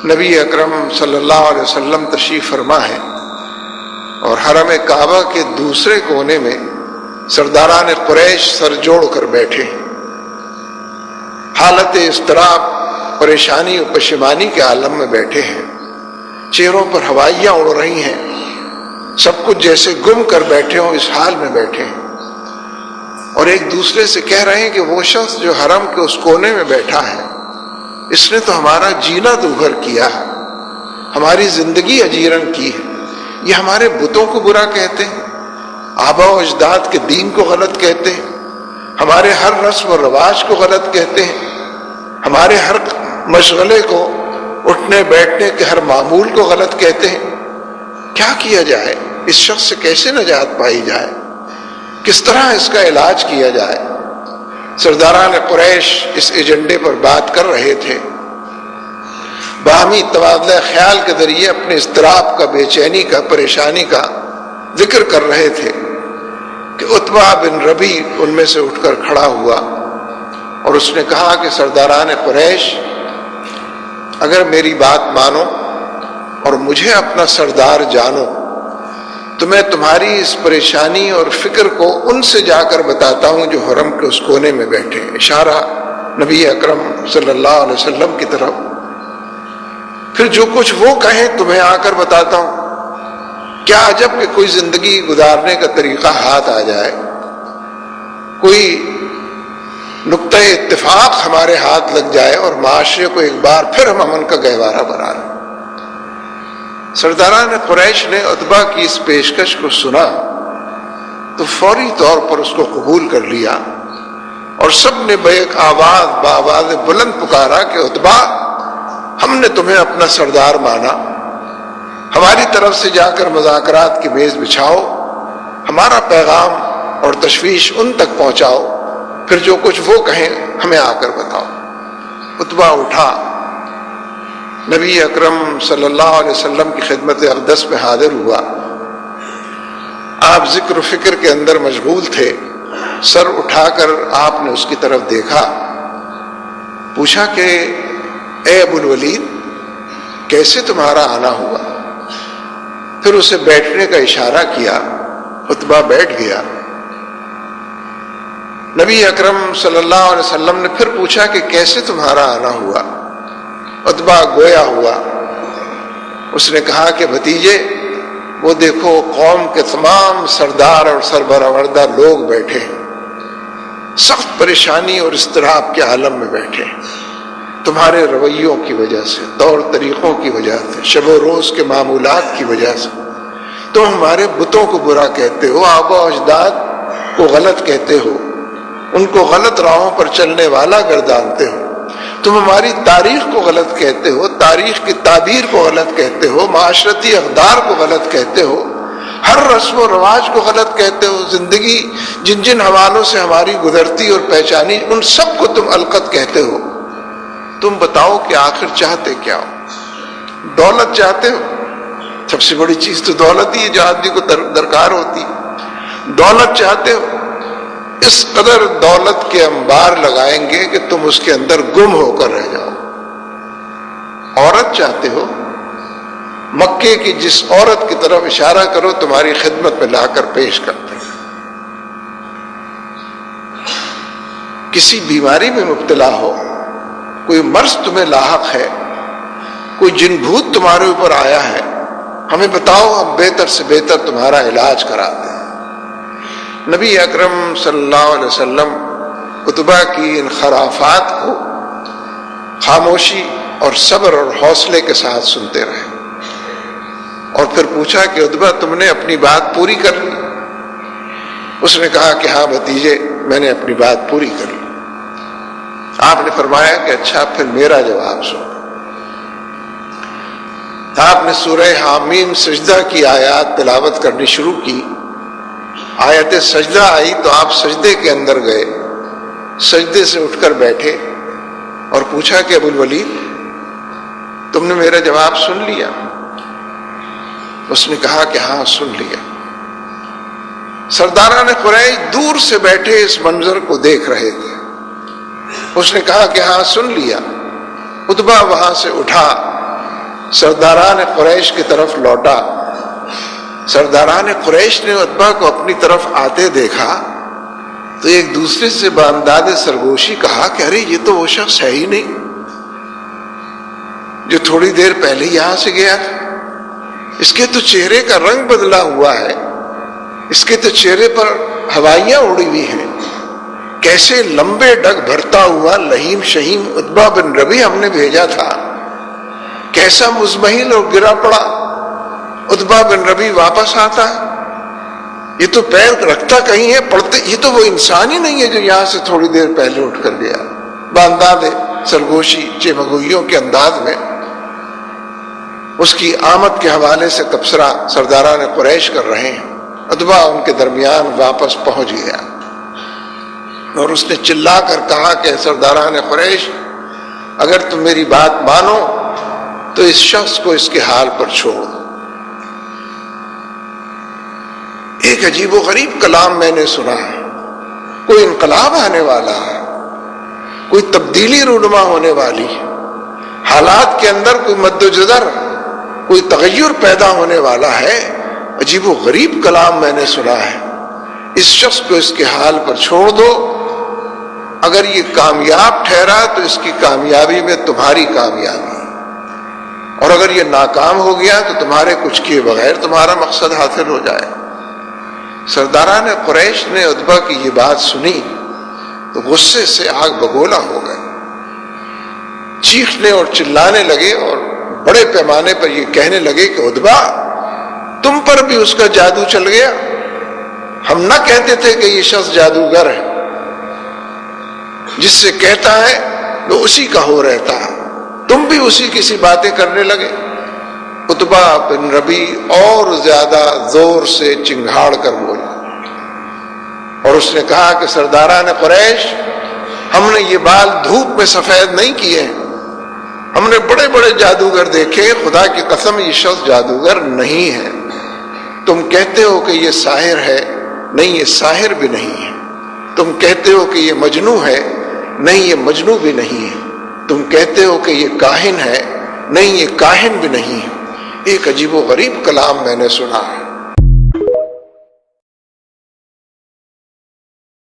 نبی اکرم صلی اللہ علیہ وسلم تشریف فرما ہے اور حرم کعبہ کے دوسرے کونے میں سرداران قریش سر جوڑ کر بیٹھے، حالت اضطراب، پریشانی و پشیمانی کے عالم میں بیٹھے ہیں، چہروں پر ہوائیاں اڑ رہی ہیں، سب کچھ جیسے گم کر بیٹھے ہوں اس حال میں بیٹھے ہیں، اور ایک دوسرے سے کہہ رہے ہیں کہ وہ شخص جو حرم کے اس کونے میں بیٹھا ہے، اس نے تو ہمارا جینا دوغر کیا ہے، ہماری زندگی اجیرن کی ہے، یہ ہمارے بتوں کو برا کہتے ہیں، آبا و اجداد کے دین کو غلط کہتے ہیں، ہمارے ہر رسم و رواج کو غلط کہتے ہیں، ہمارے ہر مشغلے کو، اٹھنے بیٹھنے کے ہر معمول کو غلط کہتے ہیں۔ کیا کیا جائے؟ اس شخص سے کیسے نجات پائی جائے؟ کس طرح اس کا علاج کیا جائے؟ سرداران قریش اس ایجنڈے پر بات کر رہے تھے، باہمی تبادلہ خیال کے ذریعے اپنے اضطراب کا، بے چینی کا، پریشانی کا ذکر کر رہے تھے کہ عتبہ بن ربیع ان میں سے اٹھ کر کھڑا ہوا اور اس نے کہا کہ سرداران قریش، اگر میری بات مانو اور مجھے اپنا سردار جانو تو میں تمہاری اس پریشانی اور فکر کو ان سے جا کر بتاتا ہوں جو حرم کے اس کونے میں بیٹھے، اشارہ نبی اکرم صلی اللہ علیہ وسلم کی طرف، پھر جو کچھ وہ کہیں تمہیں آ کر بتاتا ہوں۔ کیا عجب کہ کوئی زندگی گزارنے کا طریقہ ہاتھ آ جائے، کوئی نقطہ اتفاق ہمارے ہاتھ لگ جائے اور معاشرے کو ایک بار پھر ہم امن کا گہوارہ بنا لیں۔ سرداران قریش نے عتبہ کی اس پیشکش کو سنا تو فوری طور پر اس کو قبول کر لیا اور سب نے بیک بآواز بلند پکارا کہ عتبہ، ہم نے تمہیں اپنا سردار مانا، ہماری طرف سے جا کر مذاکرات کی میز بچھاؤ، ہمارا پیغام اور تشویش ان تک پہنچاؤ، پھر جو کچھ وہ کہیں ہمیں آ کر بتاؤ۔ عتبہ اٹھا، نبی اکرم صلی اللہ علیہ وسلم کی خدمت اقدس میں حاضر ہوا۔ آپ ذکر و فکر کے اندر مشغول تھے، سر اٹھا کر آپ نے اس کی طرف دیکھا، پوچھا کہ اے ابو الولید، کیسے تمہارا آنا ہوا؟ پھر اسے بیٹھنے کا اشارہ کیا، عتبہ بیٹھ گیا۔ نبی اکرم صلی اللہ علیہ وسلم نے پھر پوچھا کہ کیسے تمہارا آنا ہوا؟ عتبہ گویا ہوا، اس نے کہا کہ بھتیجے، وہ دیکھو قوم کے تمام سردار اور سربراہ لوگ بیٹھے ہیں، سخت پریشانی اور اضطراب کے عالم میں بیٹھے ہیں، تمہارے رویوں کی وجہ سے، طور طریقوں کی وجہ سے، شب و روز کے معمولات کی وجہ سے تم ہمارے بتوں کو برا کہتے ہو، آبا و اجداد کو غلط کہتے ہو، ان کو غلط راہوں پر چلنے والا گردانتے ہو، تم ہماری تاریخ کو غلط کہتے ہو، تاریخ کی تعبیر کو غلط کہتے ہو، معاشرتی اقدار کو غلط کہتے ہو، ہر رسم و رواج کو غلط کہتے ہو، زندگی جن جن حوالوں سے ہماری گزرتی اور پہچانی ان سب کو تم القط کہتے ہو۔ تم بتاؤ کہ آخر چاہتے کیا ہو؟ دولت چاہتے ہو؟ سب سے بڑی چیز تو دولت ہی ہے جو آدمی کو درکار ہوتی ہے۔ دولت چاہتے ہو؟ اس قدر دولت کے انبار لگائیں گے کہ تم اس کے اندر گم ہو کر رہ جاؤ۔ عورت چاہتے ہو؟ مکے کی جس عورت کی طرف اشارہ کرو تمہاری خدمت میں لا کر پیش کرتے ہیں۔ کسی بیماری میں مبتلا ہو، کوئی مرض تمہیں لاحق ہے، کوئی جن بھوت تمہارے اوپر آیا ہے، ہمیں بتاؤ، ہم بہتر سے بہتر تمہارا علاج کراتے ہیں۔ نبی اکرم صلی اللہ علیہ وسلم عتبہ کی ان خرافات کو خاموشی اور صبر اور حوصلے کے ساتھ سنتے رہے، اور پھر پوچھا کہ عتبہ، تم نے اپنی بات پوری کر لی؟ اس نے کہا کہ ہاں بھتیجے، میں نے اپنی بات پوری کر لی۔ آپ نے فرمایا کہ اچھا، پھر میرا جواب سنو۔ آپ نے سورہ حامیم سجدہ کی آیات تلاوت کرنی شروع کی۔ آیت سجدہ آئی تو آپ سجدے کے اندر گئے، سجدے سے اٹھ کر بیٹھے اور پوچھا کہ ابو الولید، تم نے میرا جواب سن لیا؟ اس نے کہا کہ ہاں سن لیا۔ سرداران قریش دور سے بیٹھے اس منظر کو دیکھ رہے تھے۔ اس نے کہا کہ ہاں سن لیا۔ عتبہ وہاں سے اٹھا، سرداران قریش کی طرف لوٹا. سرداران قریش نے عتبہ کو اپنی طرف آتے دیکھا تو ایک دوسرے سے بانداد سرگوشی کہا کہ ارے یہ تو وہ شخص ہے ہی نہیں جو تھوڑی دیر پہلے یہاں سے گیا تھا. اس کے تو چہرے کا رنگ بدلا ہوا ہے, اس کے تو چہرے پر ہوائیاں اڑی ہوئی ہیں. کیسے لمبے ڈگ بھرتا ہوا لہیم شہیم عتبہ بن ربیع ہم نے بھیجا تھا, کیسا مزمحل اور گرا پڑا عتبہ بن ربیع واپس آتا ہے. یہ تو پیر رکھتا کہیں ہے, پڑھتے, یہ تو وہ انسان ہی نہیں ہے جو یہاں سے تھوڑی دیر پہلے اٹھ کر گیا. بانداد سرگوشی چمگوئیوں کے انداز میں اس کی آمد کے حوالے سے تبصرہ سرداران قریش کر رہے ہیں. عتبہ ان کے درمیان واپس پہنچ گیا اور اس نے چلا کر کہا کہ سرداران قریش, اگر تم میری بات مانو تو اس شخص کو اس کے حال پر چھوڑ دو. ایک عجیب و غریب کلام میں نے سنا ہے. کوئی انقلاب آنے والا ہے, کوئی تبدیلی رونما ہونے والی ہے, حالات کے اندر کوئی مد و جزر, کوئی تغیر پیدا ہونے والا ہے. عجیب و غریب کلام میں نے سنا ہے. اس شخص کو اس کے حال پر چھوڑ دو, اگر یہ کامیاب ٹھہرا تو اس کی کامیابی میں تمہاری کامیابی, اور اگر یہ ناکام ہو گیا تو تمہارے کچھ کیے بغیر تمہارا مقصد حاصل ہو جائے. سرداران قریش نے عتبہ کی یہ بات سنی تو غصے سے آگ بگولا ہو گئے, چیخنے اور چلانے لگے اور بڑے پیمانے پر یہ کہنے لگے کہ عتبہ, تم پر بھی اس کا جادو چل گیا. ہم نہ کہتے تھے کہ یہ شخص جادوگر ہے, جس سے کہتا ہے تو اسی کا ہو رہتا ہے, تم بھی اسی کی سی باتیں کرنے لگے. عتبہ بن ربیع اور زیادہ زور سے چنگھاڑ کر بولا اور اس نے کہا کہ سرداران قریش, ہم نے یہ بال دھوپ میں سفید نہیں کیے, ہم نے بڑے بڑے جادوگر دیکھے, خدا کی قسم یہ شخص جادوگر نہیں ہے. تم کہتے ہو کہ یہ ساحر ہے, نہیں یہ ساحر بھی نہیں ہے. تم کہتے ہو کہ یہ مجنوں ہے, نہیں یہ مجنوں بھی نہیں ہے. تم کہتے ہو کہ یہ کاہن ہے, نہیں یہ کاہن بھی نہیں ہے. ایک عجیب و غریب کلام میں نے سنا ہے.